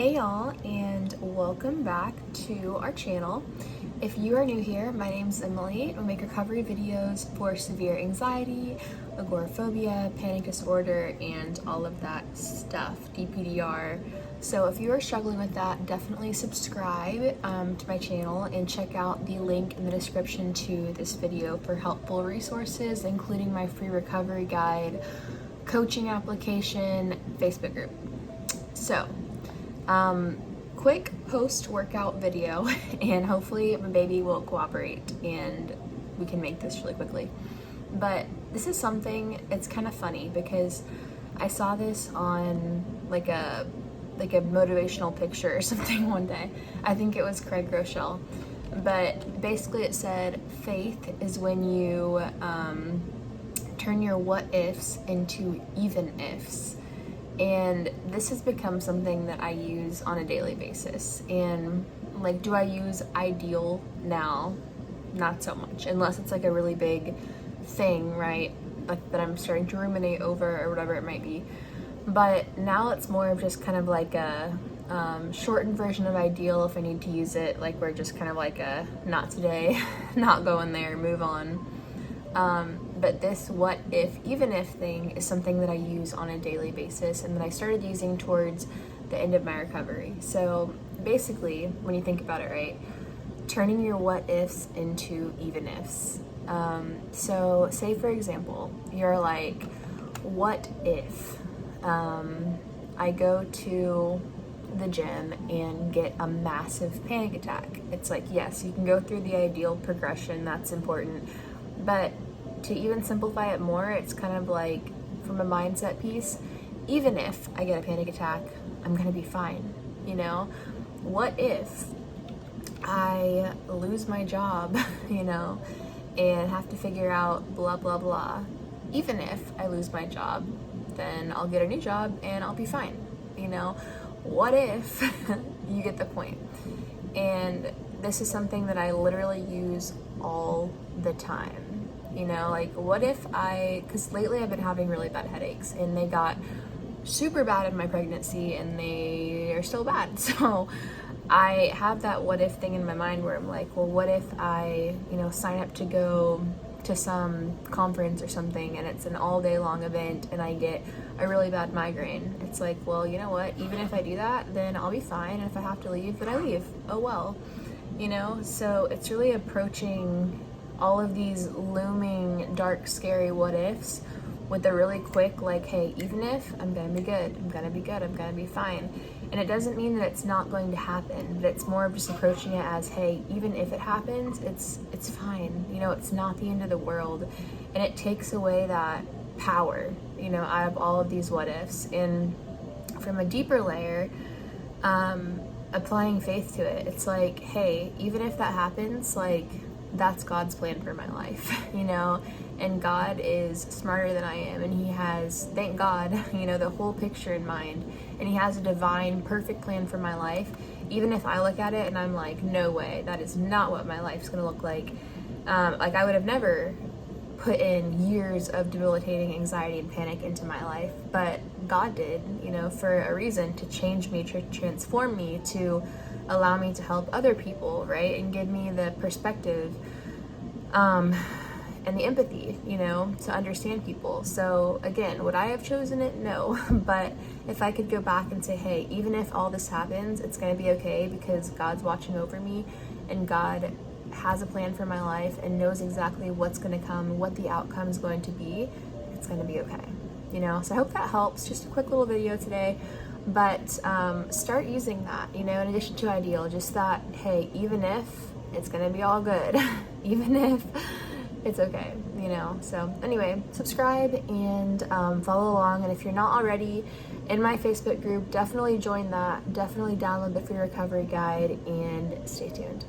Hey y'all, and welcome back to our channel. If you are new here, my name's Emily. I make recovery videos for severe anxiety, agoraphobia, panic disorder, and all of that stuff, DPDR. So if you are struggling with that, definitely subscribe to my channel and check out the link in the description to this video for helpful resources, including my free recovery guide, coaching application, Facebook group. So, quick post-workout video, and hopefully my baby will cooperate and we can make this really quickly. But this is something, it's kind of funny because I saw this on like a motivational picture or something one day. I think it was Craig Rochelle. But basically it said, faith is when you turn your what ifs into even ifs. And this has become something that I use on a daily basis. And like, do I use ideal now? Not so much, unless it's like a really big thing, right? Like that I'm starting to ruminate over or whatever it might be. But now it's more of just kind of like a shortened version of ideal if I need to use it. Like we're just kind of like a not today, not going there, move on. But this what if, even if thing is something that I use on a daily basis and that I started using towards the end of my recovery. So basically, when you think about it, right, turning your what ifs into even ifs. So say for example, you're like, what if I go to the gym and get a massive panic attack? It's like, yes, you can go through the ideal progression, that's important, but to even simplify it more, it's kind of like from a mindset piece, even if I get a panic attack, I'm gonna be fine, you know? What if I lose my job, you know, and have to figure out blah, blah, blah? Even if I lose my job, then I'll get a new job and I'll be fine, you know? What if you get the point? And this is something that I literally use all the time. You know, like what if because lately I've been having really bad headaches and they got super bad in my pregnancy and they are still bad. So I have that what if thing in my mind where I'm like, well, what if I, sign up to go to some conference or something and it's an all day long event and I get a really bad migraine. It's like, well, you know what, even if I do that, then I'll be fine. And if I have to leave, then I leave. Oh well, so it's really approaching all of these looming, dark, scary what ifs with a really quick, like, hey, even if, I'm gonna be good, I'm gonna be good, I'm gonna be fine. And it doesn't mean that it's not going to happen, but it's more of just approaching it as, hey, even if it happens, it's fine. It's not the end of the world. And it takes away that power, out of all of these what ifs. And from a deeper layer, applying faith to it, it's like, hey, even if that happens, like, that's God's plan for my life, and God is smarter than I am, and he has, thank God, the whole picture in mind, and he has a divine, perfect plan for my life. Even if I look at it and I'm like, no way, that is not what my life's gonna look like. Like I would have never put in years of debilitating anxiety and panic into my life, but God did, for a reason, to change me, to transform me, to allow me to help other people, right? And give me the perspective and the empathy, to understand people. So again, would I have chosen it? No. But if I could go back and say, hey, even if all this happens, it's going to be okay because God's watching over me and God has a plan for my life and knows exactly what's going to come, what the outcome is going to be, it's going to be okay. So I hope that helps. Just a quick little video today. But start using that, in addition to ideal, just that, hey, even if it's gonna be all good, even if it's okay, So anyway, subscribe and follow along. And if you're not already in my Facebook group, definitely join that. Definitely download the free recovery guide and stay tuned.